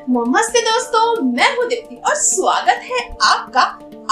नमस्ते दोस्तों, मैं हूँ दीप्ति और स्वागत है आपका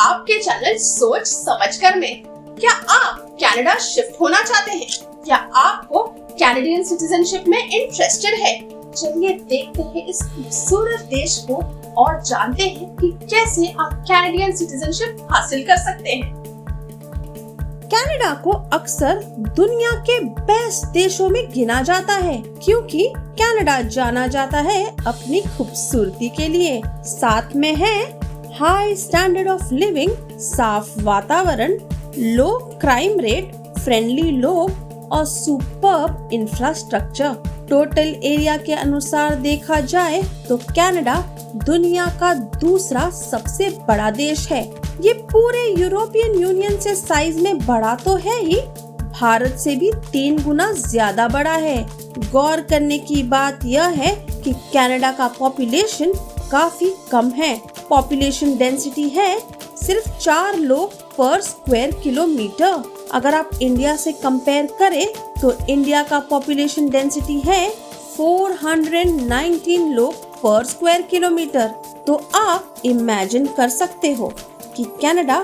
आपके चैनल सोच समझकर में। क्या आप कनाडा शिफ्ट होना चाहते हैं? क्या आपको कैनेडियन सिटीजनशिप में इंटरेस्टेड है? चलिए देखते हैं इस खूबसूरत देश को और जानते हैं कि कैसे आप कैनेडियन सिटीजनशिप हासिल कर सकते हैं। कनाडा को अक्सर दुनिया के बेस्ट देशों में गिना जाता है क्योंकि कनाडा जाना जाता है अपनी खूबसूरती के लिए। साथ में है हाई स्टैंडर्ड ऑफ लिविंग, साफ वातावरण, लो क्राइम रेट, फ्रेंडली लोग और सुपर्ब इंफ्रास्ट्रक्चर। टोटल एरिया के अनुसार देखा जाए तो कनाडा दुनिया का दूसरा सबसे बड़ा देश है। ये पूरे यूरोपियन यूनियन से साइज में बड़ा तो है ही, भारत से भी 3 गुना ज्यादा बड़ा है। गौर करने की बात यह है कि कनाडा का पॉपुलेशन काफी कम है। पॉपुलेशन डेंसिटी है सिर्फ 4 लोग पर स्क्वायर किलोमीटर। अगर आप इंडिया से कंपेयर करें तो इंडिया का पॉपुलेशन डेंसिटी है 419 लोग पर स्क्वायर किलोमीटर। तो आप इमेजिन कर सकते हो कि कनाडा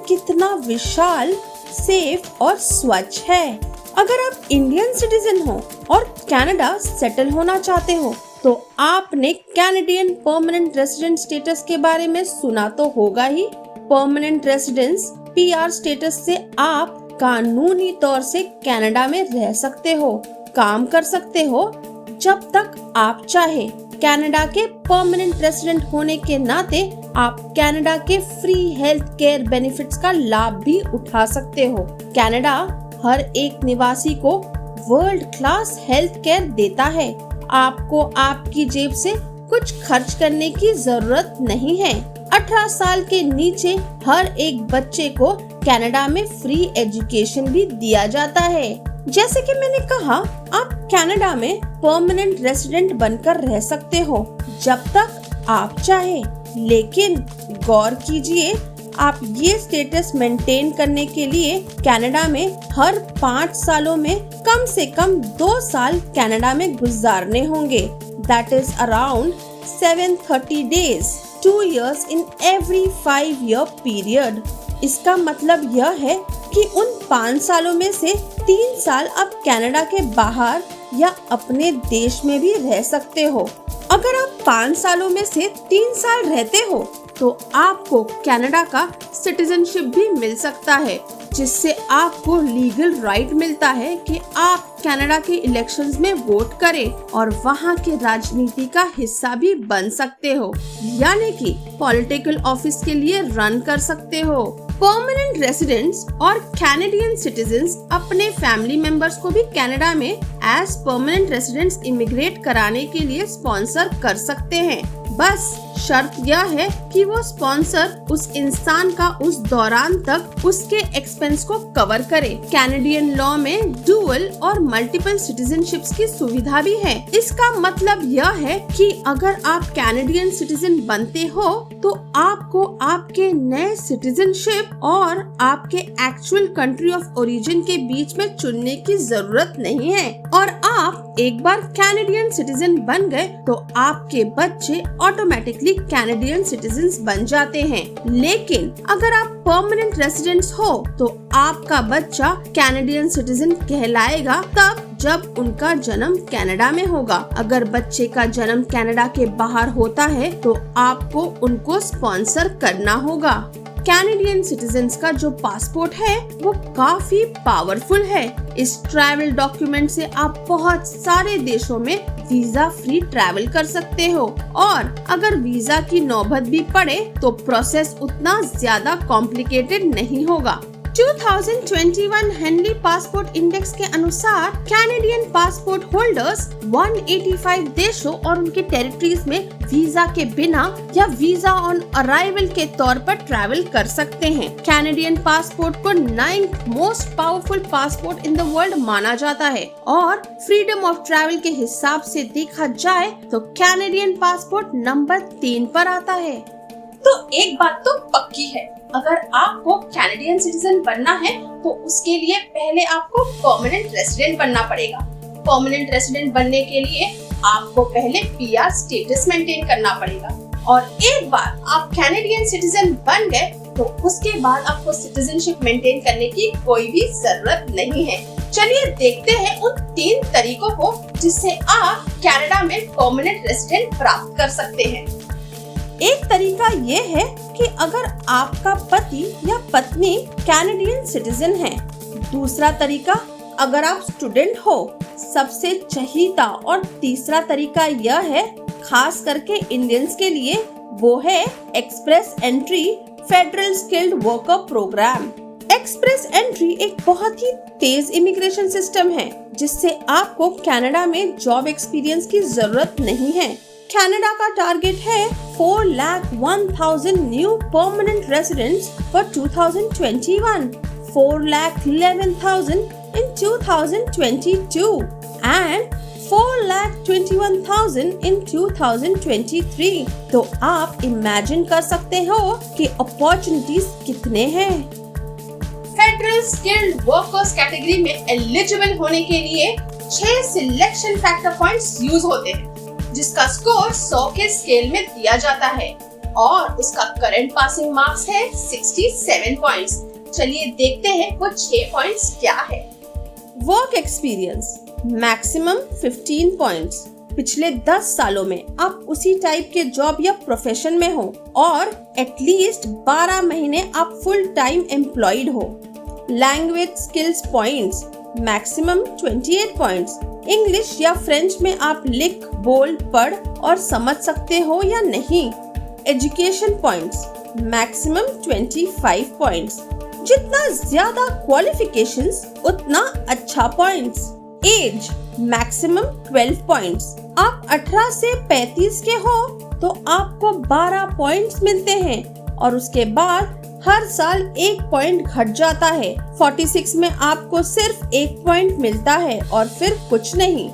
कितना विशाल, सेफ और स्वच्छ है। अगर आप इंडियन सिटीजन हो और कनाडा सेटल होना चाहते हो तो आपने कैनेडियन परमानेंट रेसिडेंट स्टेटस के बारे में सुना तो होगा ही। परमानेंट रेसिडेंस PR स्टेटस से आप कानूनी तौर से कनाडा में रह सकते हो, काम कर सकते हो जब तक आप चाहे। कनाडा के परमानेंट रेसिडेंट होने के नाते आप कनाडा के फ्री हेल्थ केयर बेनिफिट्स का लाभ भी उठा सकते हो। कनाडा हर एक निवासी को वर्ल्ड क्लास हेल्थ केयर देता है। आपको आपकी जेब से कुछ खर्च करने की जरूरत नहीं है। 18 साल के नीचे हर एक बच्चे को कनाडा में फ्री एजुकेशन भी दिया जाता है। जैसे कि मैंने कहा, आप कनाडा में परमानेंट रेसिडेंट बनकर रह सकते हो जब तक आप चाहे, लेकिन गौर कीजिए, आप ये स्टेटस मेंटेन करने के लिए कनाडा में हर 5 सालों में कम से कम 2 साल कनाडा में गुजारने होंगे। That is around 730 days, 2 years in every 5-year period। इसका मतलब यह है कि उन 5 सालों में से 3 साल आप कनाडा के बाहर या अपने देश में भी रह सकते हो। अगर आप 5 सालों में से 3 साल रहते हो तो आपको कनाडा का सिटीजनशिप भी मिल सकता है, जिससे आपको लीगल राइट मिलता है कि आप कनाडा के इलेक्शंस में वोट करें और वहां के राजनीति का हिस्सा भी बन सकते हो, यानी कि पॉलिटिकल ऑफिस के लिए रन कर सकते हो। परमानेंट रेसिडेंट्स और कैनेडियन सिटीजन्स अपने फैमिली मेंबर्स को भी कनाडा में एज परमानेंट रेसिडेंट्स इमिग्रेट कराने के लिए स्पॉन्सर कर सकते हैं। बस शर्त यह है कि वो स्पॉन्सर उस इंसान का उस दौरान तक उसके एक्सपेंस को कवर करे। कैनेडियन लॉ में डुअल और मल्टीपल सिटीजनशिप्स की सुविधा भी है। इसका मतलब यह है कि अगर आप कैनेडियन सिटीजन बनते हो तो आपको आपके नए सिटीजनशिप और आपके एक्चुअल कंट्री ऑफ ओरिजिन के बीच में चुनने की जरूरत नहीं है। और आप एक बार कैनेडियन सिटीजन बन गए तो आपके बच्चे ऑटोमेटिकली कैनेडियन सिटीजन्स बन जाते हैं। लेकिन अगर आप परमानेंट रेसिडेंट्स हो तो आपका बच्चा कैनेडियन सिटीजन कहलाएगा तब जब उनका जन्म कनाडा में होगा। अगर बच्चे का जन्म कनाडा के बाहर होता है तो आपको उनको स्पॉन्सर करना होगा। कैनेडियन सिटीजन्स का जो पासपोर्ट है वो काफी पावरफुल है। इस ट्रैवल डॉक्यूमेंट से आप बहुत सारे देशों में वीजा फ्री ट्रैवल कर सकते हो और अगर वीजा की नौबत भी पड़े तो प्रोसेस उतना ज्यादा कॉम्प्लिकेटेड नहीं होगा। 2021 हेनली पासपोर्ट इंडेक्स के अनुसार कैनेडियन पासपोर्ट होल्डर्स 185 देशों और उनके टेरिटरीज में वीजा के बिना या वीजा ऑन अराइवल के तौर पर ट्रैवल कर सकते हैं। कैनेडियन पासपोर्ट को 9th most powerful passport in the world माना जाता है और फ्रीडम ऑफ ट्रैवल के हिसाब से देखा जाए तो कैनेडियन पासपोर्ट नंबर 3 पर आता है। तो एक बात तो पक्की है, अगर आपको कैनेडियन सिटीजन बनना है तो उसके लिए पहले आपको परमानेंट रेसिडेंट बनना पड़ेगा। परमानेंट रेसिडेंट बनने के लिए आपको पहले पीआर स्टेटस मेंटेन करना पड़ेगा और एक बार आप कैनेडियन सिटीजन बन गए तो उसके बाद आपको सिटीजनशिप मेंटेन करने की कोई भी जरूरत नहीं है। चलिए देखते हैं उन 3 तरीकों को जिससे आप कनाडा में परमानेंट रेजिडेंट प्राप्त कर सकते हैं। एक तरीका ये है कि अगर आपका पति या पत्नी कैनेडियन सिटीजन है। दूसरा तरीका, अगर आप स्टूडेंट हो। सबसे चहीता और तीसरा तरीका यह है, खास करके इंडियंस के लिए, वो है express entry federal skilled worker programme. Express entry एक बहुत ही तेज इमिग्रेशन सिस्टम है जिससे आपको कनाडा में जॉब एक्सपीरियंस की जरूरत नहीं है। कनाडा का टारगेट है 4,01,000 new permanent residents for 2021, 4,11,000 in 2022 and 4,21,000 in 2023। तो आप इमेजिन कर सकते हो कि अपॉर्चुनिटीज कितने हैं। फेडरल स्किल्ड वर्कर्स कैटेगरी में एलिजिबल होने के लिए 6 सिलेक्शन फैक्टर पॉइंट्स यूज होते हैं जिसका स्कोर 100 के स्केल में दिया जाता है और उसका करंट पासिंग मार्क्स है 67 पॉइंट्स। चलिए देखते हैं वो 6 पॉइंट्स क्या है। Work experience maximum 15 points. पिछले 10 सालों में आप उसी टाइप के जॉब या प्रोफेशन में हो और एटलीस्ट 12 महीने आप फुल टाइम एम्प्लॉयड हो। Language skills points maximum 28 points. English या फ्रेंच में आप लिख, बोल, पढ़ और समझ सकते हो या नहीं। Education points maximum 25 points. जितना ज्यादा क्वालिफिकेशंस उतना अच्छा पॉइंट्स। As maximum 12 points. आप 18 से 35 के हो तो आपको 12 पॉइंट्स मिलते हैं और उसके बाद हर साल 1 पॉइंट घट जाता है। 46 में आपको सिर्फ 1 पॉइंट मिलता है और फिर कुछ नहीं।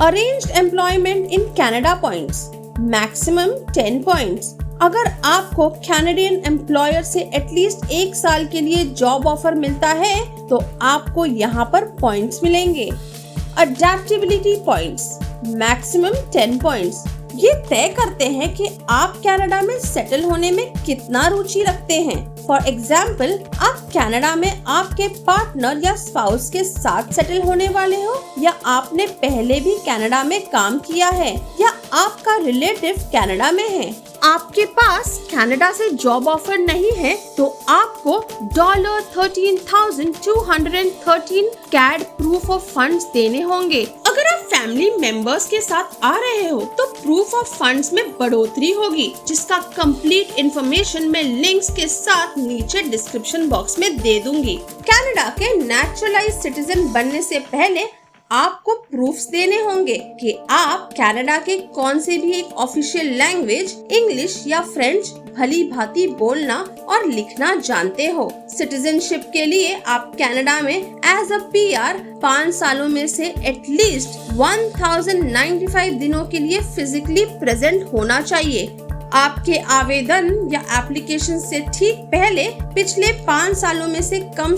Arranged employment in Canada points maximum 10 points. अगर आपको कैनेडियन एम्प्लॉयर से एटलीस्ट 1 साल के लिए जॉब ऑफर मिलता है तो आपको यहाँ पर पॉइंट्स मिलेंगे। Adaptability points maximum 10 points. ये तय करते हैं कि आप कनाडा में सेटल होने में कितना रुचि रखते हैं। फॉर एग्जाम्पल, आप कनाडा में आपके पार्टनर या स्पाउस के साथ सेटल होने वाले हो या आपने पहले भी कनाडा में काम किया है या आपका रिलेटिव कनाडा में है। आपके पास कनाडा से जॉब ऑफर नहीं है तो आपको $13,213 कैड प्रूफ ऑफ फंड्स देने होंगे। अगर आप फैमिली मेंबर्स के साथ आ रहे हो तो प्रूफ ऑफ फंड्स में बढ़ोतरी होगी जिसका कंप्लीट इंफॉर्मेशन मैं लिंक्स के साथ नीचे डिस्क्रिप्शन बॉक्स में दे दूंगी। कनाडा के नेचुरलाइज सिटीजन बनने से पहले आपको प्रूफ्स देने होंगे कि आप कनाडा के कौन से भी एक ऑफिशियल लैंग्वेज इंग्लिश या फ्रेंच भली भांति बोलना और लिखना जानते हो। सिटीजनशिप के लिए आप कनाडा में एज अ पीआर 5 सालों में से एटलीस्ट 1095 दिनों के लिए फिजिकली प्रेजेंट होना चाहिए। आपके आवेदन या एप्लीकेशन से ठीक पहले पिछले 5 सालों में से कम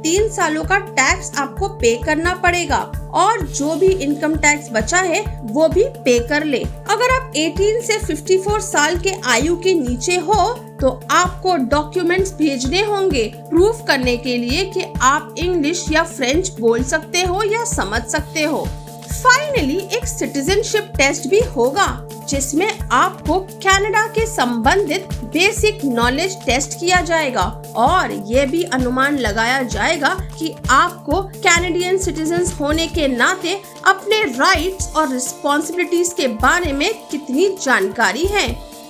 3 सालों का टैक्स आपको पे करना पड़ेगा और जो भी इनकम टैक्स बचा है वो भी पे कर ले। अगर आप 18 से 54 साल के आयु के नीचे हो तो आपको डॉक्यूमेंट्स भेजने होंगे प्रूफ करने के लिए कि आप इंग्लिश या फ्रेंच बोल सकते हो या समझ सकते हो। फाइनली एक सिटीजनशिप टेस्ट भी होगा जिसमें आपको कनाडा के संबंधित बेसिक नॉलेज टेस्ट किया जाएगा और ये भी अनुमान लगाया जाएगा कि आपको कैनेडियन सिटीजन्स होने के नाते अपने राइट्स और रिस्पॉन्सिबिलिटीज के बारे में कितनी जानकारी है।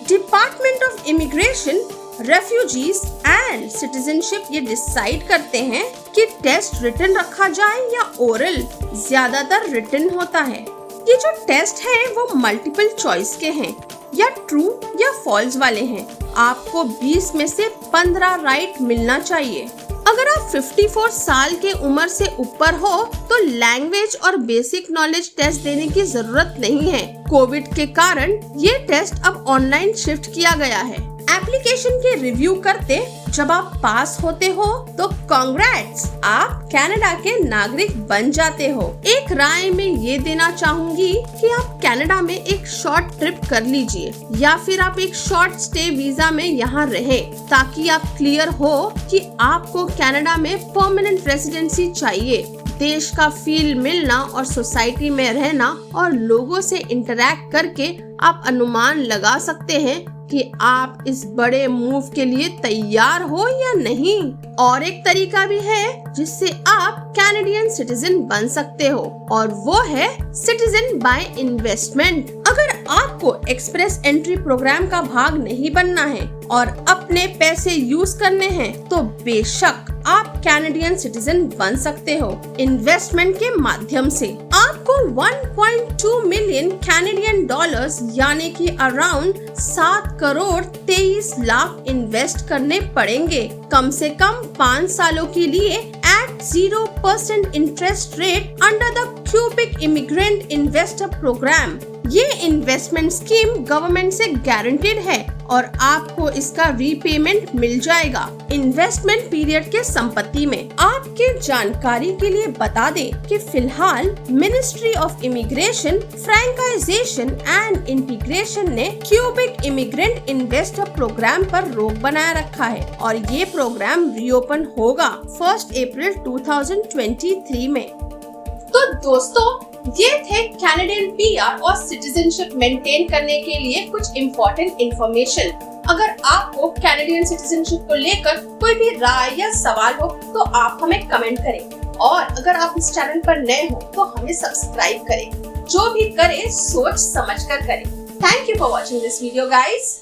Department of immigration, refugees and citizenship ये डिसाइड करते हैं कि टेस्ट रिटन रखा जाए या ओरल। ज्यादातर रिटन होता है। ये जो टेस्ट है वो मल्टीपल चॉइस के हैं या ट्रू या फॉल्स वाले हैं। आपको 20 में से 15 राइट मिलना चाहिए। अगर आप 54 साल के उम्र से ऊपर हो तो लैंग्वेज और बेसिक नॉलेज टेस्ट देने की जरूरत नहीं है। कोविड के कारण ये टेस्ट अब ऑनलाइन शिफ्ट किया गया है। एप्लीकेशन के रिव्यू करते जब आप पास होते हो तो कांग्रेट्स, आप कनाडा के नागरिक बन जाते हो। एक राय में ये देना चाहूंगी कि आप कनाडा में एक शॉर्ट ट्रिप कर लीजिए या फिर आप एक शॉर्ट स्टे वीजा में यहाँ रहे, ताकि आप क्लियर हो कि आपको कनाडा में परमानेंट रेसिडेंसी चाहिए। देश का फील मिलना और सोसाइटी में रहना और लोगों से इंटरैक्ट करके आप अनुमान लगा सकते हैं कि आप इस बड़े मूव के लिए तैयार हो या नहीं। और एक तरीका भी है जिससे आप कैनेडियन सिटीजन बन सकते हो, और वो है सिटीजन बाय इन्वेस्टमेंट। अगर आपको एक्सप्रेस एंट्री प्रोग्राम का भाग नहीं बनना है और अपने पैसे यूज करने हैं, तो बेशक आप कैनेडियन सिटीजन बन सकते हो इन्वेस्टमेंट के माध्यम से। आपको 1.2 मिलियन कैनेडियन डॉलर्स यानी कि अराउंड 7 करोड़ 23 लाख इन्वेस्ट करने पड़ेंगे, कम से कम 5 सालों के लिए at 0% interest rate under the Quebec immigrant investor program. ये इन्वेस्टमेंट स्कीम गवर्नमेंट से गारंटीड है और आपको इसका रीपेमेंट मिल जाएगा इन्वेस्टमेंट पीरियड के संपत्ति में। आपके जानकारी के लिए बता दें कि फिलहाल ministry of immigration, francization and integration ने क्यूबिक इमिग्रेंट इन्वेस्टर प्रोग्राम पर रोक बनाए रखा है और ये प्रोग्राम रीओपन होगा 1 अप्रैल 2023 में। तो दोस्तों, ये थे कैनेडियन पीआर और सिटीजनशिप मेंटेन करने के लिए कुछ इम्पोर्टेंट इंफॉर्मेशन। अगर आपको कैनेडियन सिटीजनशिप को लेकर कोई भी राय या सवाल हो तो आप हमें कमेंट करें, और अगर आप इस चैनल पर नए हो तो हमें सब्सक्राइब करें। जो भी करें सोच समझ कर करें। Thank you for watching this video guys.